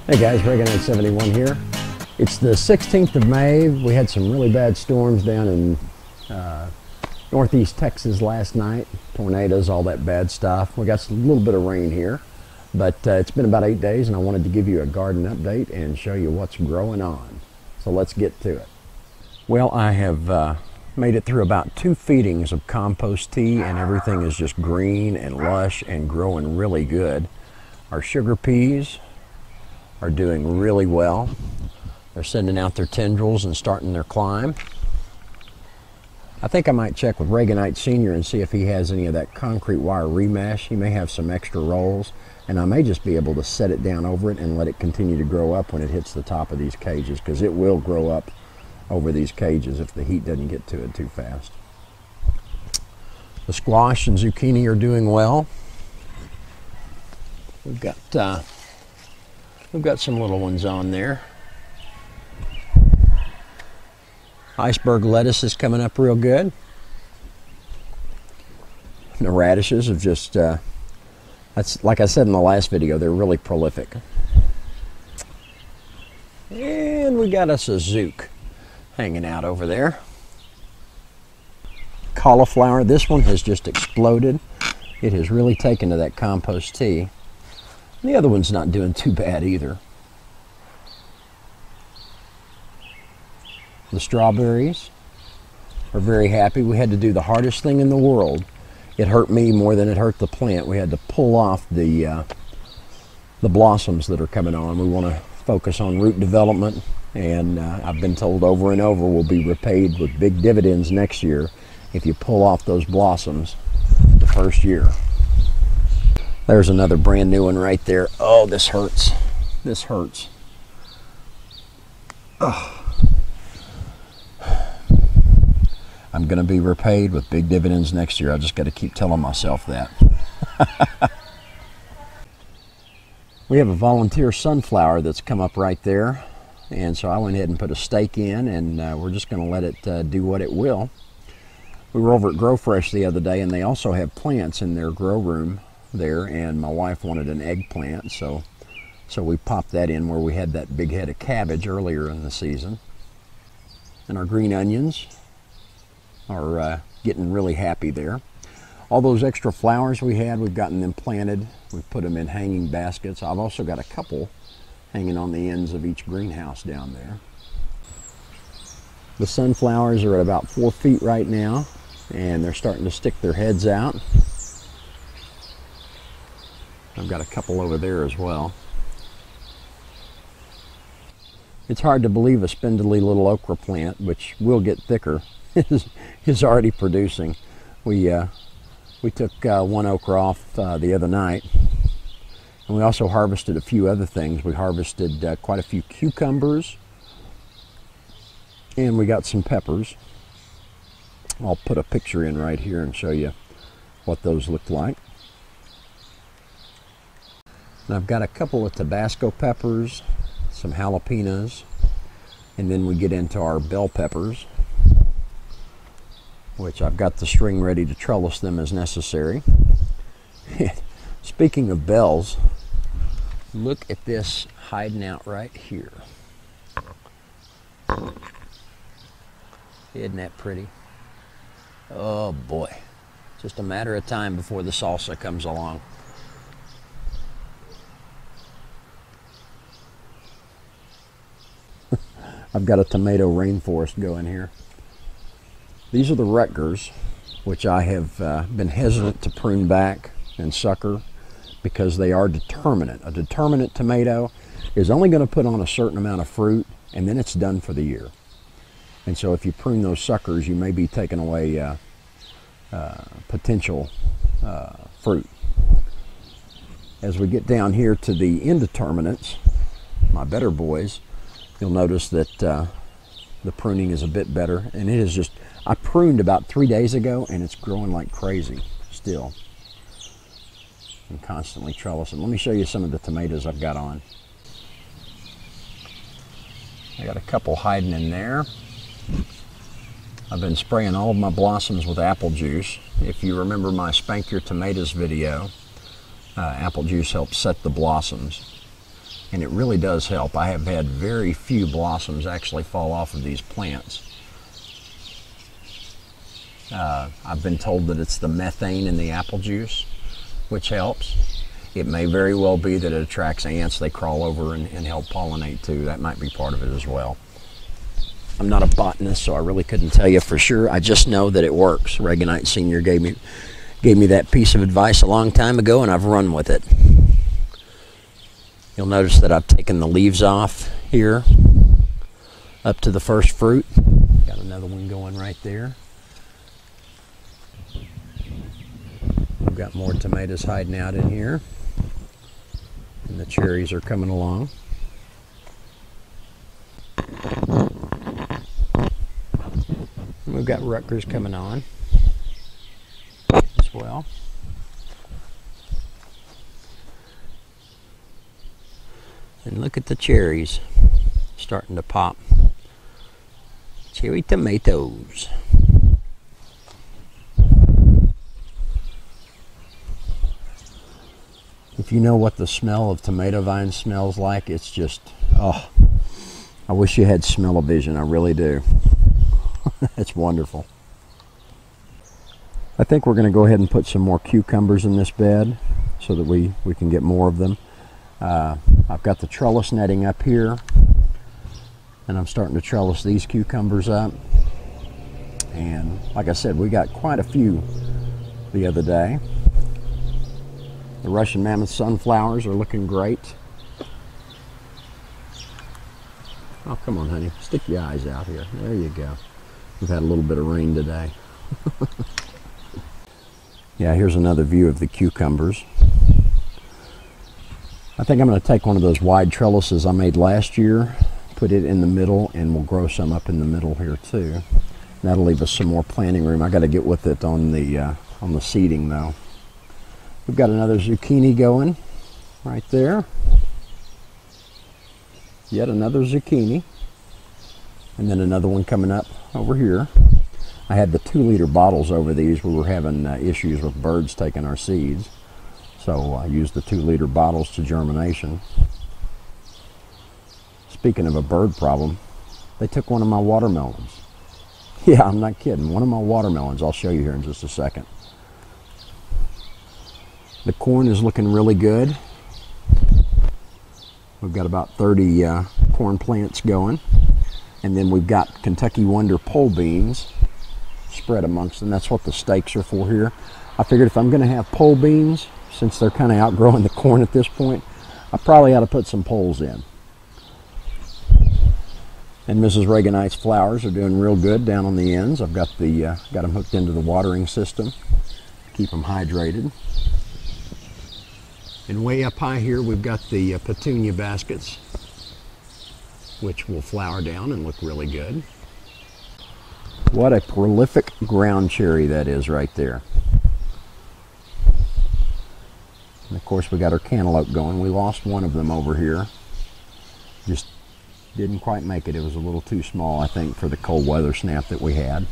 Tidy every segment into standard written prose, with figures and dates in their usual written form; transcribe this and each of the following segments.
Hey guys, Reaganite71 here. It's the 16th of May. We had some really bad storms down in northeast Texas last night. Tornadoes, all that bad stuff. We got a little bit of rain here, but it's been about 8 days and I wanted to give you a garden update and show you what's growing on. So let's get to it. Well, I have made it through about 2 feedings of compost tea and everything is just green and lush and growing really good. Our sugar peas are doing really well. They're sending out their tendrils and starting their climb. I think I might check with Reaganite Senior and see if he has any of that concrete wire remesh. He may have some extra rolls, and I may just be able to set it down over it and let it continue to grow up when it hits the top of these cages, because it will grow up over these cages if the heat doesn't get to it too fast. The squash and zucchini are doing well. We've got some little ones on there. Iceberg lettuce is coming up real good. And the radishes have just, that's like I said in the last video, they're really prolific. And we got us a zuke hanging out over there. Cauliflower, this one has just exploded. It has really taken to that compost tea. The other one's not doing too bad either. The strawberries are very happy. We had to do the hardest thing in the world. It hurt me more than it hurt the plant. We had to pull off the blossoms that are coming on. We want to focus on root development, and I've been told over and over we'll be repaid with big dividends next year if you pull off those blossoms the first year. There's another brand new one right there. Oh, this hurts. This hurts. Oh. I'm going to be repaid with big dividends next year. I just got to keep telling myself that. We have a volunteer sunflower that's come up right there. And so I went ahead and put a stake in, and we're just going to let it do what it will. We were over at Grow Fresh the other day, and they also have plants in their grow room there, and my wife wanted an eggplant, so we popped that in where we had that big head of cabbage earlier in the season. And our green onions are getting really happy there. All those extra flowers we had, we've gotten them planted. We've put them in hanging baskets. I've also got a couple hanging on the ends of each greenhouse down there. The sunflowers are at about 4 feet right now, and they're starting to stick their heads out. I've got a couple over there as well. It's hard to believe a spindly little okra plant, which will get thicker, is already producing. We took one okra off the other night, and we also harvested a few other things. We harvested quite a few cucumbers, and we got some peppers. I'll put a picture in right here and show you what those look like. And I've got a couple of Tabasco peppers, some jalapenos, and then we get into our bell peppers, which I've got the string ready to trellis them as necessary. Speaking of bells, look at this hiding out right here. Isn't that pretty? Oh boy, just a matter of time before the salsa comes along. I've got a tomato rainforest going here. These are the Rutgers, which I have been hesitant to prune back and sucker because they are determinate. A determinate tomato is only going to put on a certain amount of fruit, and then it's done for the year. And so if you prune those suckers, you may be taking away potential fruit. As we get down here to the indeterminates, my better boys, you'll notice that the pruning is a bit better, and it is just, I pruned about 3 days ago and it's growing like crazy still. I'm constantly trellising. Let me show you some of the tomatoes I've got on. I got a couple hiding in there. I've been spraying all of my blossoms with apple juice. If you remember my Spank Your Tomatoes video, apple juice helps set the blossoms. and it really does help. I have had very few blossoms actually fall off of these plants. I've been told that it's the methane in the apple juice which helps. It may very well be that it attracts ants. They crawl over and help pollinate too. That might be part of it as well. I'm not a botanist, so I really couldn't tell you for sure. I just know that it works. Reganite Sr. gave me that piece of advice a long time ago, and I've run with it. You'll notice that I've taken the leaves off here up to the first fruit. Got another one going right there. We've got more tomatoes hiding out in here, and the cherries are coming along. We've got Rutgers coming on as well. And look at the cherries starting to pop. Cherry tomatoes. If you know what the smell of tomato vines smells like, it's just, oh, I wish you had smell-o-vision. I really do. It's wonderful. I think we're going to go ahead and put some more cucumbers in this bed so that we can get more of them. I've got the trellis netting up here, and I'm starting to trellis these cucumbers up. And like I said, we got quite a few the other day. The Russian mammoth sunflowers are looking great. Oh, come on, honey. Stick your eyes out here. There you go. We've had a little bit of rain today. Yeah, here's another view of the cucumbers. I think I'm going to take one of those wide trellises I made last year, put it in the middle, and we'll grow some up in the middle here too. That'll leave us some more planting room. I got to get with it on the seeding though. We've got another zucchini going right there. Yet another zucchini. And then another one coming up over here. I had the 2-liter bottles over these. We were having issues with birds taking our seeds. So I used the 2-liter bottles to germination. Speaking of a bird problem, they took one of my watermelons. Yeah, I'm not kidding. One of my watermelons. I'll show you here in just a second. The corn is looking really good. We've got about 30 corn plants going. And then we've got Kentucky Wonder pole beans spread amongst them. That's what the stakes are for here. I figured if I'm going to have pole beans, since they're kind of outgrowing the corn at this point, I probably ought to put some poles in. And Mrs. Reganite's flowers are doing real good down on the ends. I've got them hooked into the watering system, keep them hydrated. And way up high here, we've got the petunia baskets, which will flower down and look really good. What a prolific ground cherry that is right there. And of course, we got our cantaloupe going. We lost one of them over here. Just didn't quite make it. It was a little too small, I think, for the cold weather snap that we had.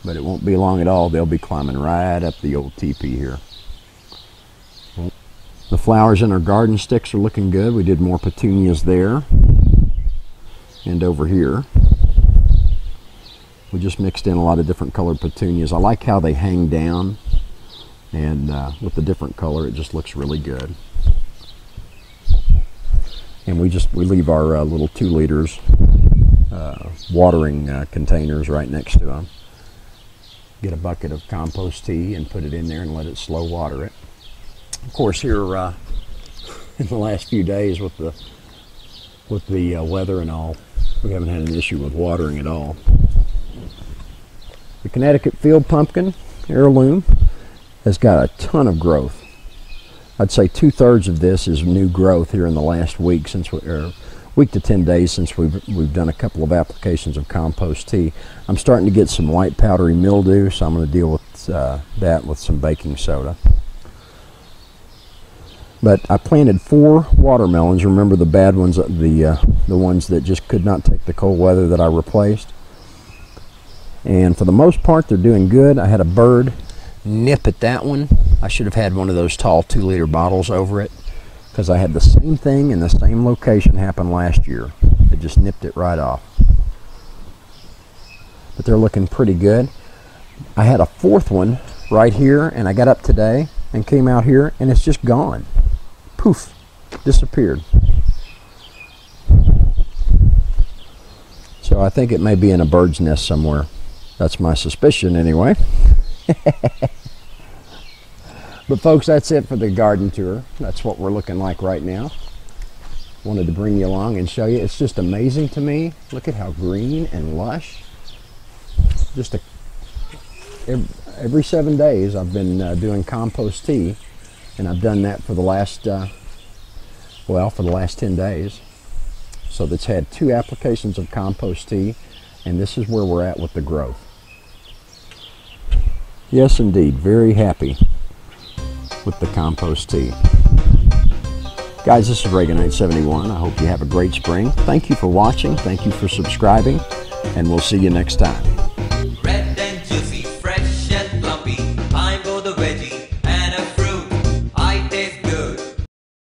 But it won't be long at all. They'll be climbing right up the old teepee here. The flowers in our garden sticks are looking good. We did more petunias there and over here. We just mixed in a lot of different colored petunias. I like how they hang down, and with the different color it just looks really good. And we leave our little 2 liters watering containers right next to them. Get a bucket of compost tea and put it in there and let it slow water it. Of course, here in the last few days with the weather and all, we haven't had an issue with watering at all. The Connecticut field pumpkin, heirloom, has got a ton of growth. I'd say 2/3 of this is new growth here in the last week, week to 10 days since we've done a couple of applications of compost tea. I'm starting to get some white powdery mildew, so I'm going to deal with that with some baking soda. But I planted 4 watermelons. Remember the bad ones, the ones that just could not take the cold weather that I replaced. And for the most part, they're doing good. I had a bird nip at that one. I should have had one of those tall 2-liter bottles over it. because I had the same thing in the same location happen last year. It just nipped it right off. But they're looking pretty good. I had a fourth one right here, and I got up today and came out here, and it's just gone. Poof, disappeared. So I think it may be in a bird's nest somewhere. That's my suspicion anyway. But folks, that's it for the garden tour. That's what we're looking like right now. Wanted to bring you along and show you. It's just amazing to me. Look at how green and lush. Just every 7 days I've been doing compost tea, and I've done that for the last well, for the last 10 days. So that's had 2 applications of compost tea, and this is where we're at with the growth. Yes, indeed, very happy with the compost tea. Guys, this is Reaganite71. I hope you have a great spring. Thank you for watching. Thank you for subscribing, and we'll see you next time. Red and juicy, fresh and plumpy, I'm for the veggie.